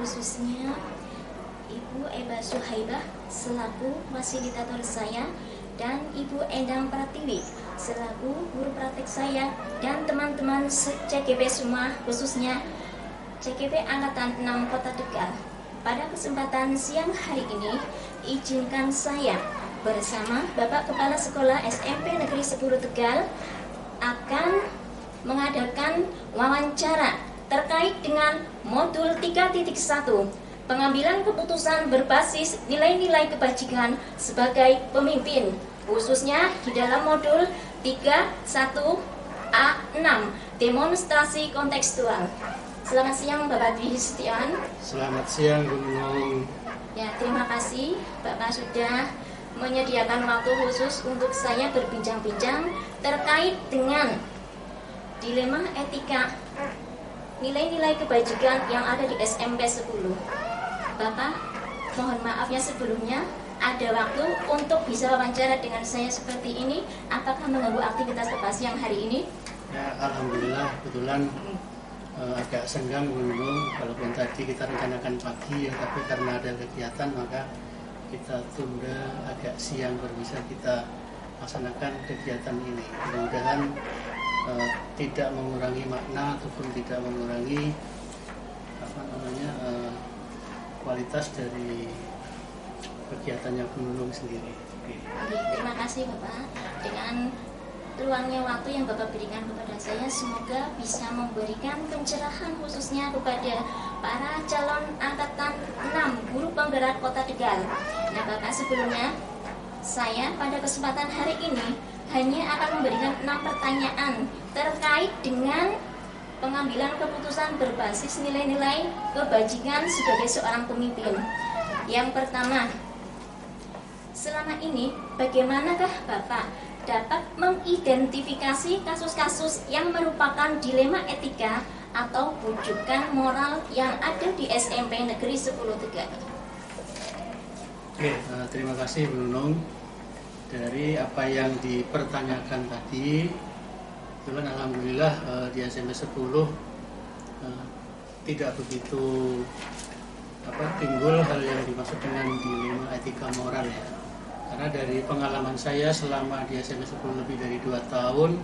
khususnya Ibu Eba Suhaibah selaku fasilitator saya dan Ibu Endang Pratiwi selaku guru praktek saya dan teman-teman CGP semua, khususnya CGP Angkatan 6 Kota Tegal. Pada kesempatan siang hari ini, izinkan saya bersama Bapak Kepala Sekolah SMP Negeri 10 Tegal akan mengadakan wawancara terkait dengan modul 3.1 pengambilan keputusan berbasis nilai-nilai kebajikan sebagai pemimpin, khususnya di dalam modul 3.1A6 demonstrasi kontekstual. Selamat siang Bapak Dwi Setiawan. Selamat siang Bu Nunung. Ya, terima kasih Bapak sudah menyediakan waktu khusus untuk saya berbincang-bincang terkait dengan dilema etika nilai-nilai kebajikan yang ada di SMP 10. Bapak, mohon maaf ya sebelumnya ada waktu untuk bisa wawancara dengan saya seperti ini. Apakah mengganggu aktivitas Bapak siang hari ini? Ya, alhamdulillah kebetulan agak senggang Bu Nunung. Walaupun tadi kita rencanakan pagi ya, tapi karena ada kegiatan maka kita tunda agak siang baru bisa kita laksanakan kegiatan ini. Mudah-mudahan tidak mengurangi makna ataupun tidak mengurangi kualitas dari kegiatannya Bu Nunung sendiri. Oke, terima kasih Bapak. Dengan luangnya waktu yang Bapak berikan kepada saya, semoga bisa memberikan pencerahan khususnya kepada para calon angkatan 6 guru penggerak Kota Tegal. Nah Bapak, sebelumnya saya pada kesempatan hari ini hanya akan memberikan 6 pertanyaan terkait dengan pengambilan keputusan berbasis nilai-nilai kebajikan sebagai seorang pemimpin. Yang pertama, selama ini bagaimanakah Bapak dapat mengidentifikasi kasus-kasus yang merupakan dilema etika atau rujukan moral yang ada di SMP Negeri 10 Tegal? Oke, terima kasih Bu Nunung. Dari apa yang dipertanyakan tadi, kebetulan alhamdulillah di SMP 10 tidak begitu timbul hal yang dimaksud dengan dilema etika moral ya. Karena dari pengalaman saya selama di SMP 10 lebih dari 2 tahun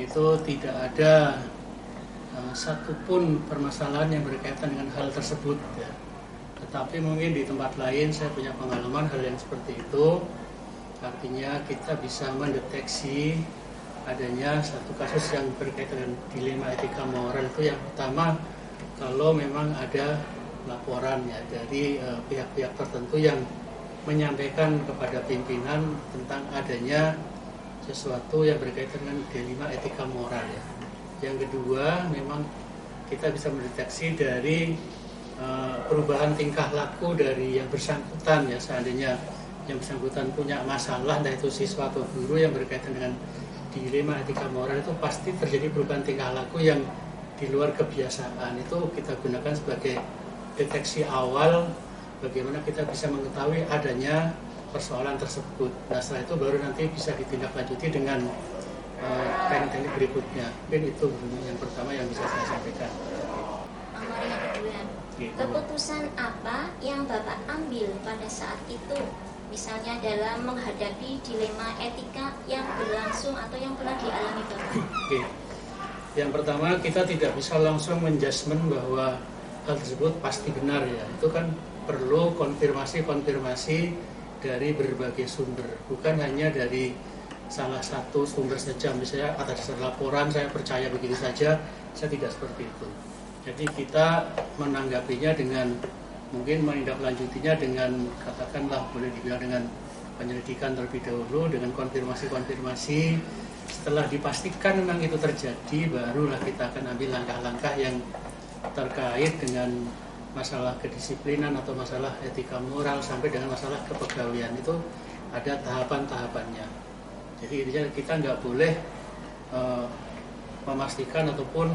itu tidak ada satupun permasalahan yang berkaitan dengan hal tersebut ya. Tetapi mungkin di tempat lain saya punya pengalaman hal yang seperti itu. Artinya kita bisa mendeteksi adanya satu kasus yang berkaitan dengan dilema etika moral. Itu yang pertama, kalau memang ada laporan ya dari pihak-pihak tertentu yang menyampaikan kepada pimpinan tentang adanya sesuatu yang berkaitan dengan dilema etika moral ya. Yang kedua, memang kita bisa mendeteksi dari perubahan tingkah laku dari yang bersangkutan ya. Seandainya yang bersangkutan punya masalah, entah itu siswa atau guru yang berkaitan dengan dilema etika moral, itu pasti terjadi perubahan tingkah laku yang di luar kebiasaan. Itu kita gunakan sebagai deteksi awal bagaimana kita bisa mengetahui adanya persoalan tersebut. Nah setelah itu baru nanti bisa ditindaklanjuti dengan teknik-teknik berikutnya. Mungkin itu yang pertama yang bisa saya sampaikan. Nomor yang kedua, keputusan apa yang Bapak ambil pada saat itu? Misalnya dalam menghadapi dilema etika yang berlangsung atau yang pernah dialami Bapak. Oke. Yang pertama, kita tidak bisa langsung menjudgment bahwa hal tersebut pasti benar ya. Itu kan perlu konfirmasi dari berbagai sumber, bukan hanya dari salah satu sumber saja. Misalnya atas dasar laporan saya percaya begitu saja, saya tidak seperti itu. Jadi kita menanggapinya dengan mungkin menindaklanjutinya dengan katakanlah boleh dibilang dengan penyelidikan terlebih dahulu, dengan konfirmasi. Setelah dipastikan memang itu terjadi, barulah kita akan ambil langkah-langkah yang terkait dengan masalah kedisiplinan atau masalah etika moral sampai dengan masalah kepegawaian. Itu ada tahapan-tahapannya. Jadi intinya kita nggak boleh memastikan ataupun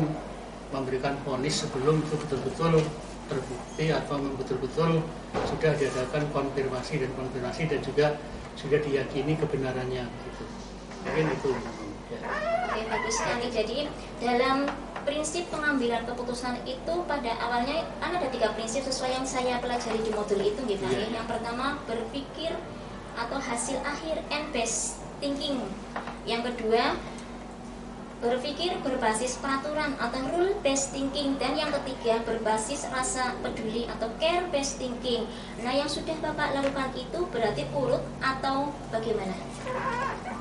memberikan vonis sebelum itu betul-betul terbukti atau betul-betul sudah diadakan konfirmasi dan juga sudah diyakini kebenarannya gitu. Mungkin itu ya. Oke, bagus sekali. Jadi dalam prinsip pengambilan keputusan itu pada awalnya kan ada 3 prinsip sesuai yang saya pelajari di modul itu gitu. Yang pertama berpikir atau hasil akhir and based thinking. Yang kedua berpikir berbasis peraturan atau rule based thinking, dan yang ketiga berbasis rasa peduli atau care based thinking. Nah, yang sudah Bapak lakukan itu berarti urut atau bagaimana?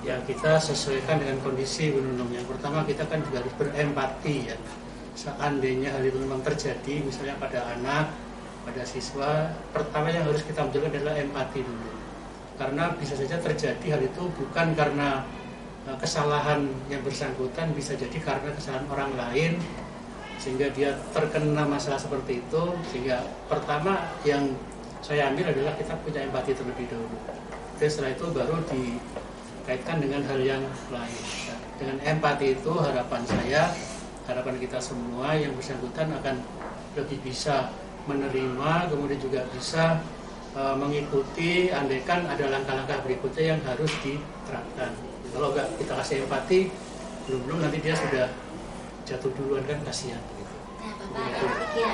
Ya, kita sesuaikan dengan kondisi Bu Nunung. Yang pertama kita kan juga harus berempati ya. Seandainya hal itu memang terjadi, misalnya pada anak, pada siswa, pertama yang harus kita ambil adalah empati dulu. Karena bisa saja terjadi hal itu bukan karena kesalahan yang bersangkutan, bisa jadi karena kesalahan orang lain sehingga dia terkena masalah seperti itu. Sehingga pertama yang saya ambil adalah kita punya empati terlebih dahulu. Dan setelah itu baru dikaitkan dengan hal yang lain. Nah, dengan empati itu harapan kita semua yang bersangkutan akan lebih bisa menerima, kemudian juga bisa mengikuti andaikan ada langkah-langkah berikutnya yang harus diterapkan. Kalau nggak kita kasih empati, belum nanti dia sudah jatuh duluan, kan kasihan gitu. Nah, Bapak, yang ketiga,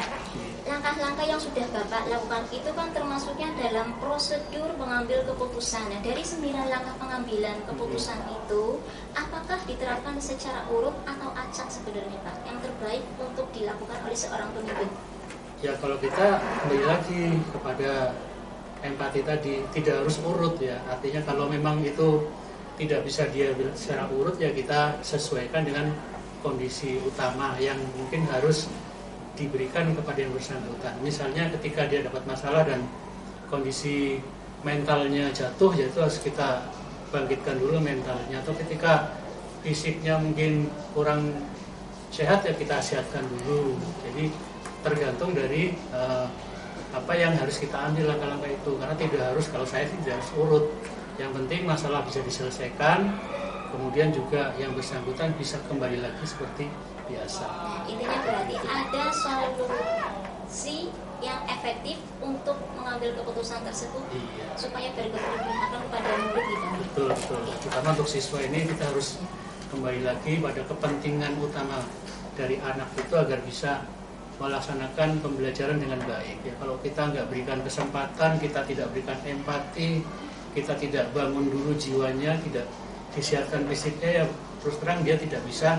langkah-langkah yang sudah Bapak lakukan itu kan termasuknya dalam prosedur mengambil keputusan. Nah, dari 9 langkah pengambilan keputusan itu, apakah diterapkan secara urut atau acak sebenarnya, Pak? Yang terbaik untuk dilakukan oleh seorang pemimpin? Ya, kalau kita kembali lagi kepada empati tadi, tidak harus urut ya. Artinya kalau memang itu tidak bisa dia secara urut, ya kita sesuaikan dengan kondisi utama yang mungkin harus diberikan kepada yang bersangkutan. Misalnya ketika dia dapat masalah dan kondisi mentalnya jatuh, ya itu harus kita bangkitkan dulu mentalnya. Atau ketika fisiknya mungkin kurang sehat, ya kita sehatkan dulu. Jadi tergantung dari apa yang harus kita ambil langkah-langkah itu. Karena tidak harus, kalau saya tidak harus urut. Yang penting masalah bisa diselesaikan, kemudian juga yang bersangkutan bisa kembali lagi seperti biasa. Nah, intinya berarti ada solusi yang efektif untuk mengambil keputusan tersebut, supaya berkeberpihakan kepada murid kita. Betul. Terutama untuk siswa ini kita harus kembali lagi pada kepentingan utama dari anak itu agar bisa melaksanakan pembelajaran dengan baik. Ya, kalau kita nggak berikan kesempatan, kita tidak berikan empati, kita tidak bangun dulu jiwanya, tidak disiapkan fisiknya, ya terus terang dia tidak bisa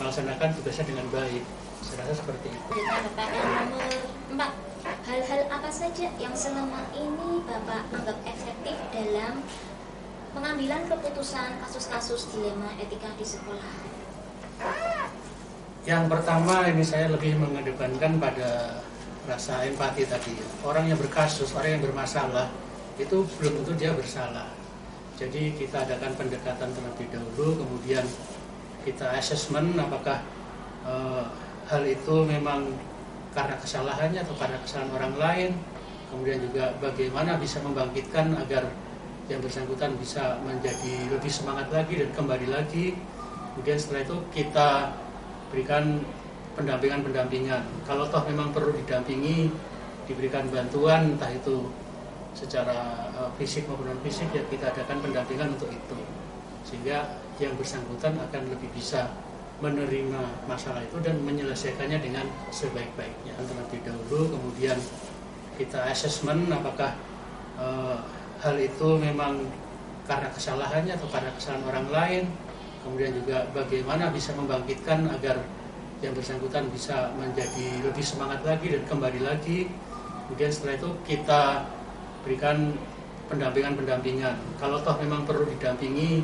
melaksanakan tugasnya dengan baik. Saya rasa seperti itu. Bapak, yang nomor 4, hal-hal apa saja yang selama ini Bapak anggap efektif dalam pengambilan keputusan kasus-kasus dilema etika di sekolah? Yang pertama, ini saya lebih mengedepankan pada rasa empati tadi. Orang yang berkasus, orang yang bermasalah, itu belum tentu dia bersalah. Jadi kita adakan pendekatan terlebih dahulu, kemudian kita assessment apakah hal itu memang karena kesalahannya atau karena kesalahan orang lain. Kemudian juga bagaimana bisa membangkitkan agar yang bersangkutan bisa menjadi lebih semangat lagi dan kembali lagi. Kemudian setelah itu kita berikan pendampingan. Kalau toh memang perlu didampingi, diberikan bantuan, entah itu secara fisik maupun non fisik, ya kita adakan pendampingan untuk itu, sehingga yang bersangkutan akan lebih bisa menerima masalah itu dan menyelesaikannya dengan sebaik-baiknya terlebih dahulu. Kemudian kita assessment apakah hal itu memang karena kesalahannya atau karena kesalahan orang lain. Kemudian juga bagaimana bisa membangkitkan agar yang bersangkutan bisa menjadi lebih semangat lagi dan kembali lagi. Kemudian setelah itu kita berikan pendampingan. Kalau toh memang perlu didampingi,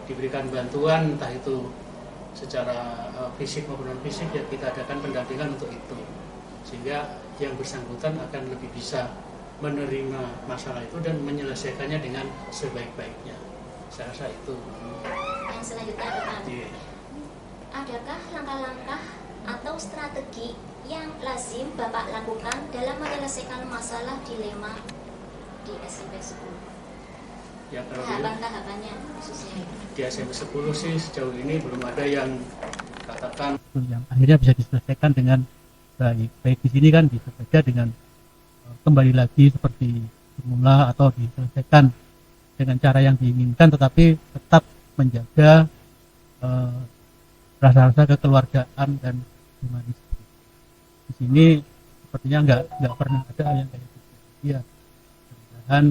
diberikan bantuan, entah itu secara fisik maupun non fisik, ya kita adakan pendampingan untuk itu, sehingga yang bersangkutan akan lebih bisa menerima masalah itu dan menyelesaikannya dengan sebaik-baiknya. Saya rasa itu. Yang selanjutnya, Bapak, adakah langkah-langkah atau strategi yang lazim Bapak lakukan dalam menyelesaikan masalah dilema di SMP 10? Ya, kalau tahapan-tahapannya khususnya di SMP 10 sih sejauh ini belum ada yang katakan yang akhirnya bisa diselesaikan dengan baik di sini kan bisa saja dengan kembali lagi seperti semula atau diselesaikan dengan cara yang diinginkan, tetapi tetap menjaga rasa-rasa kekeluargaan dan humanis. Di sini sepertinya nggak pernah ada yang kayak gitu. Iya, mudah-mudahan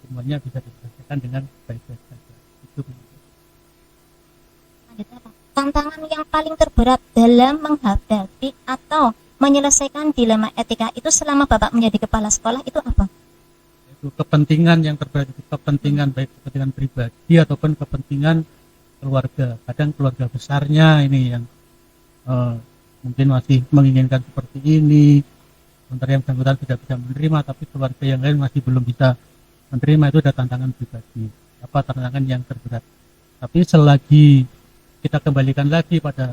semuanya bisa diselesaikan dengan baik-baik saja. Itu tantangan yang paling terberat dalam menghadapi atau menyelesaikan dilema etika itu selama Bapak menjadi kepala sekolah itu apa? itu kepentingan yang terberat, itu kepentingan baik kepentingan pribadi ataupun kepentingan keluarga. Kadang keluarga besarnya ini yang mungkin masih menginginkan seperti ini, sementara yang bersangkutan tidak bisa menerima, tapi keluarga yang lain masih belum bisa menerima. Itu ada tantangan pribadi, apa tantangan yang terberat. Tapi selagi kita kembalikan lagi pada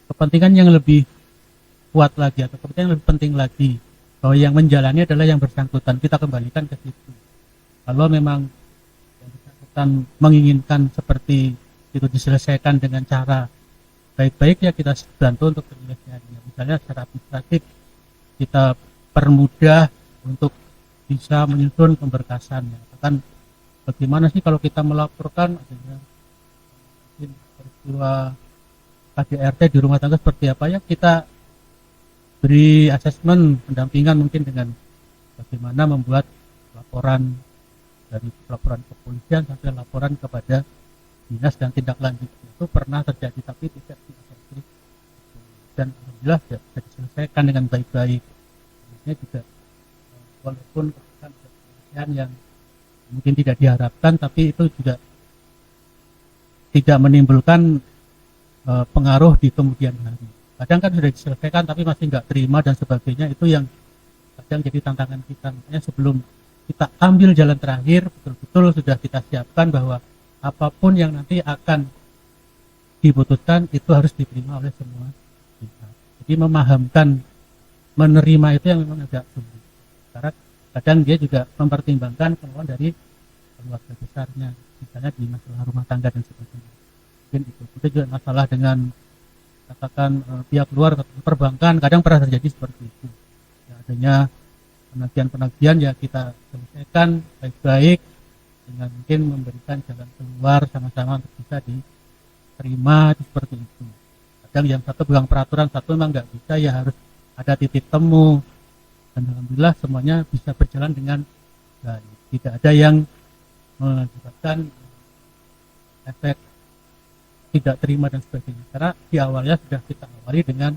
kepentingan yang lebih kuat lagi atau kepentingan yang lebih penting lagi, bahwa yang menjalani adalah yang bersangkutan, kita kembalikan ke situ. Kalau memang yang bersangkutan menginginkan seperti itu diselesaikan dengan cara baik-baik, ya kita bantu untuk penyelesaiannya. Misalnya secara administratif kita permudah untuk bisa menyusun pemberkasannya. Kan bagaimana sih kalau kita melaporkan adanya peristiwa KDRT di rumah tangga seperti apa, ya kita beri asesmen pendampingan mungkin dengan bagaimana membuat laporan, dari laporan kepolisian sampai laporan kepada dinas dan tindak lanjutnya. Itu pernah terjadi tapi tidak diakui, dan alhamdulillah bisa diselesaikan dengan baik-baik. Ini juga walaupun penyelesaian yang mungkin tidak diharapkan, tapi itu juga tidak menimbulkan pengaruh di kemudian hari. Kadang kan sudah diselesaikan tapi masih nggak terima dan sebagainya. Itu yang kadang jadi tantangan kita. Makanya sebelum kita ambil jalan terakhir, betul-betul sudah kita siapkan bahwa apapun yang nanti akan diputuskan itu harus diterima oleh semua pihak. Jadi memahamkan, menerima itu yang memang agak sulit. Karena kadang dia juga mempertimbangkan kemauan dari keluarga besarnya, misalnya di masalah rumah tangga dan sebagainya. Mungkin itu juga masalah dengan katakan pihak luar, perbankan, kadang pernah terjadi seperti itu. Ya, adanya penagihan-penagihan ya kita selesaikan baik-baik dengan mungkin memberikan jalan keluar sama-sama untuk bisa diterima, seperti itu. Kadang yang satu pegang peraturan, satu memang nggak bisa, ya harus ada titik temu. Dan alhamdulillah semuanya bisa berjalan dengan baik. Tidak ada yang mengakibatkan efek tidak terima dan sebagainya, karena di awalnya sudah kita awali dengan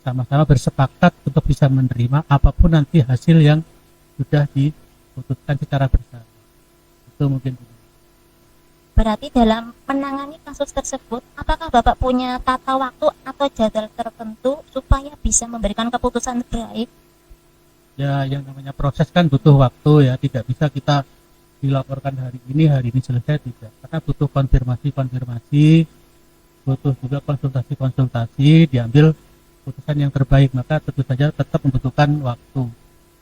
sama-sama bersepakat untuk bisa menerima apapun nanti hasil yang sudah diputuskan secara bersama. Itu mungkin. Berarti dalam menangani kasus tersebut, apakah Bapak punya tata waktu atau jadwal tertentu supaya bisa memberikan keputusan terbaik? Ya, yang namanya proses kan butuh waktu, ya tidak bisa kita dilaporkan hari ini selesai, tidak, karena butuh konfirmasi, butuh juga konsultasi, diambil putusan yang terbaik. Maka tentu saja tetap membutuhkan waktu.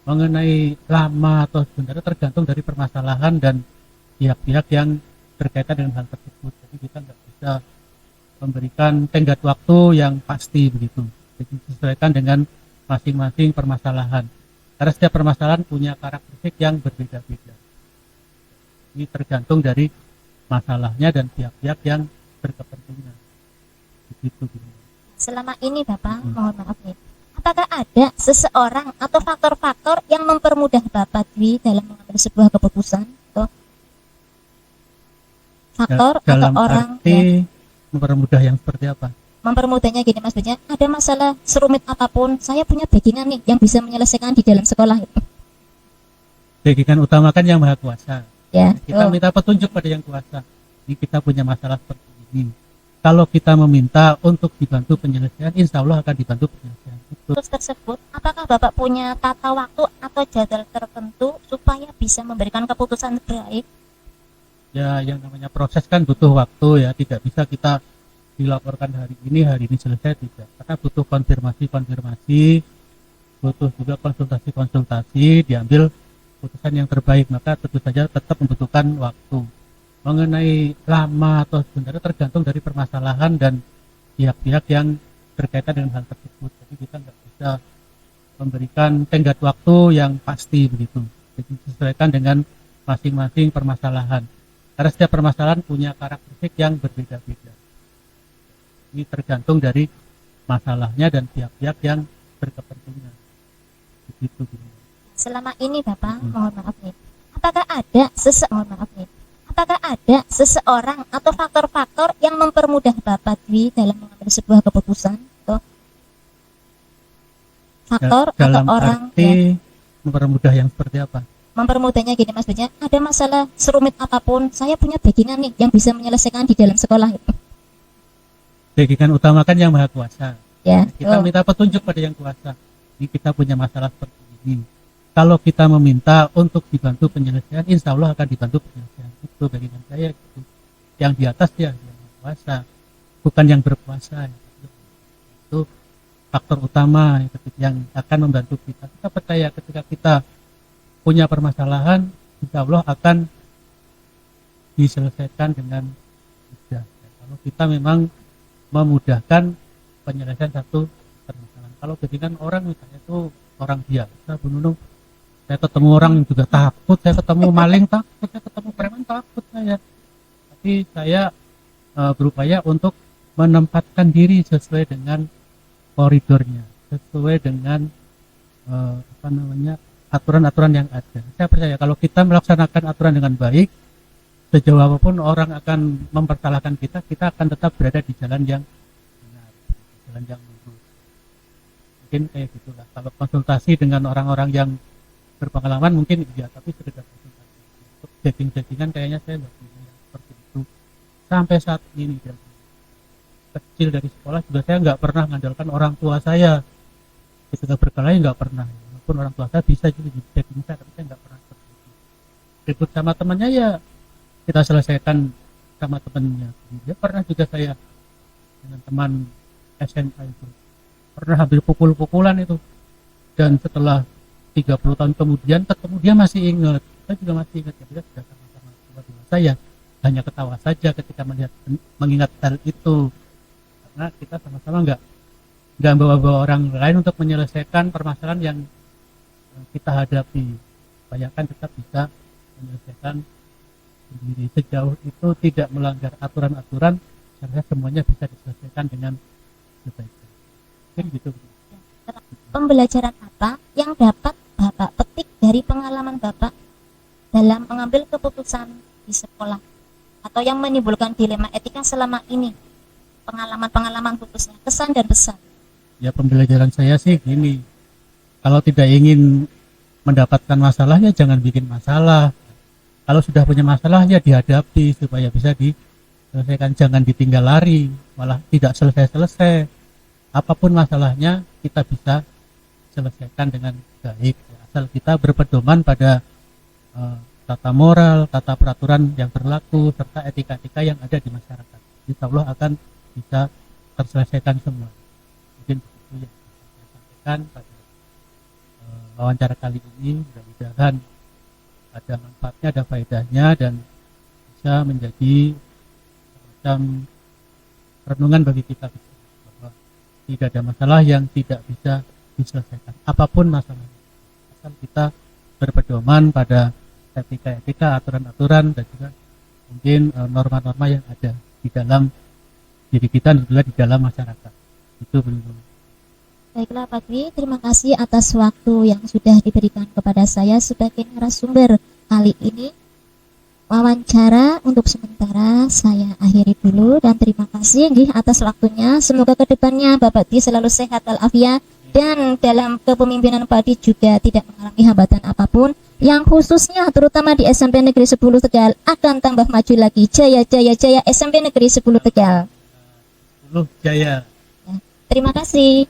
Mengenai lama atau sebenarnya tergantung dari permasalahan dan pihak-pihak yang berkaitan dengan hal tersebut. Jadi kita nggak bisa memberikan tenggat waktu yang pasti begitu. Jadi disesuaikan dengan masing-masing permasalahan, karena setiap permasalahan punya karakteristik yang berbeda-beda. Ini tergantung dari masalahnya dan pihak-pihak yang berkepentingan. Begitu. Selama ini Bapak, mohon maaf nih, apakah ada seseorang atau faktor-faktor yang mempermudah Bapak Dwi dalam mengambil sebuah keputusan? Atau faktor dalam atau orang arti mempermudah yang seperti apa? Mempermudahnya gini Mas Benya, ada masalah serumit apapun, saya punya backingan nih yang bisa menyelesaikan di dalam sekolah itu. Backingan utama kan yang Maha Kuasa. Ya, Kita minta petunjuk pada yang kuasa. Ini kita punya masalah seperti ini. Kalau kita meminta untuk dibantu penyelesaian, insya Allah akan dibantu penyelesaian itu. Terus tersebut, apakah Bapak punya tata waktu atau jadwal tertentu supaya bisa memberikan keputusan terbaik? Ya, yang namanya proses kan butuh waktu, ya tidak bisa kita dilaporkan hari ini selesai, tidak, karena butuh konfirmasi, butuh juga konsultasi, diambil putusan yang terbaik. Maka tentu saja tetap membutuhkan waktu. Mengenai lama atau sebenarnya tergantung dari permasalahan dan pihak-pihak yang berkaitan dengan hal tersebut. Jadi kita nggak bisa memberikan tenggat waktu yang pasti begitu. Jadi disesuaikan dengan masing-masing permasalahan, karena setiap permasalahan punya karakteristik yang berbeda-beda. Ini tergantung dari masalahnya dan pihak-pihak yang berkepentingan. Begitu. Selama ini Bapak, mohon maaf nih, apakah ada seseorang atau faktor-faktor yang mempermudah Bapak Dwi dalam mengambil sebuah keputusan? Atau faktor atau Dalam orang arti mempermudah yang seperti apa? mempermudahnya gini Mas Benya, ada masalah serumit apapun, saya punya backingan nih yang bisa menyelesaikan di dalam sekolah itu. Backingan utamakan yang Maha Kuasa. Ya, Kita minta petunjuk pada yang kuasa. Ini kita punya masalah seperti ini. Kalau kita meminta untuk dibantu penyelesaian, insya Allah akan dibantu penyelesaian. Itu backingan saya gitu. Yang di atas ya yang Maha Kuasa, bukan yang berkuasa. Itu faktor utama yang akan membantu kita. Kita percaya ketika kita punya permasalahan, insya Allah akan diselesaikan dengan mudah. Kalau kita memang memudahkan penyelesaian satu permasalahan. Kalau backingan orang misalnya itu orang biasa, Bu Nunung, saya ketemu orang yang juga takut, saya ketemu maling takut, saya ketemu preman takut saya. Tapi saya berupaya untuk menempatkan diri sesuai dengan koridornya, sesuai dengan aturan-aturan yang ada. Saya percaya kalau kita melaksanakan aturan dengan baik, sejauh apapun orang akan mempersalahkan kita, kita akan tetap berada di jalan yang benar, jalan yang lurus. Mungkin kayak gitulah. Kalau konsultasi dengan orang-orang yang berpengalaman mungkin iya, tapi sekedar konsultasi. Untuk setting-settingan kayaknya saya nggak punya yang seperti itu. Sampai saat ini dari kecil dari sekolah juga saya nggak pernah mengandalkan orang tua saya. Ketika berkelahi nggak pernah. Walaupun orang tua saya bisa juga di setting saya, tapi saya nggak pernah seperti itu. Ribut sama temannya ya kita selesaikan sama temannya. Dia pernah juga saya dengan teman SMA itu pernah hampir pukul-pukulan itu, dan setelah 30 tahun kemudian ketemu dia masih ingat, saya juga masih ingat ya, dia sudah sama-sama tua saya, hanya ketawa saja ketika mengingat hal itu, karena kita sama-sama nggak bawa-bawa orang lain untuk menyelesaikan permasalahan yang kita hadapi. Bayangkan kita bisa menyelesaikan sendiri, sejauh itu tidak melanggar aturan-aturan, karena semuanya bisa diselesaikan dengan sebaik-baiknya. Mungkin gitu. pembelajaran apa yang dapat Bapak petik dari pengalaman Bapak dalam mengambil keputusan di sekolah atau yang menimbulkan dilema etika selama ini, pengalaman-pengalaman khususnya, kesan dan pesan? Ya, pembelajaran saya sih gini, kalau tidak ingin mendapatkan masalah ya jangan bikin masalah. Kalau sudah punya masalah ya dihadapi supaya bisa diselesaikan, jangan ditinggal lari, malah tidak selesai-selesai. Apapun masalahnya kita bisa selesaikan dengan baik, asal kita berpedoman pada tata moral, tata peraturan yang berlaku, serta etika-etika yang ada di masyarakat. Insya Allah akan bisa terselesaikan semua. Mungkin begitu yang saya sampaikan pada wawancara kali ini. Mudah-mudahan ada manfaatnya, ada faedahnya, dan bisa menjadi semacam renungan bagi kita bahwa tidak ada masalah yang tidak bisa diselesaikan, apapun masalahnya, asal kita berpedoman pada etika-etika, aturan-aturan, dan juga mungkin norma-norma yang ada di dalam diri kita dan juga di dalam masyarakat. Itu belum. Baiklah Pak Dwi, terima kasih atas waktu yang sudah diberikan kepada saya sebagai narasumber kali ini. Wawancara untuk sementara saya akhiri dulu, dan terima kasih atas waktunya. Semoga kedepannya Bapak Dwi selalu sehat walafiat, dan dalam kepemimpinan Pak Dwi juga tidak mengalami hambatan apapun, yang khususnya terutama di SMP Negeri 10 Tegal akan tambah maju lagi. Jaya jaya jaya SMP Negeri 10 Tegal. Jaya. Ya, terima kasih.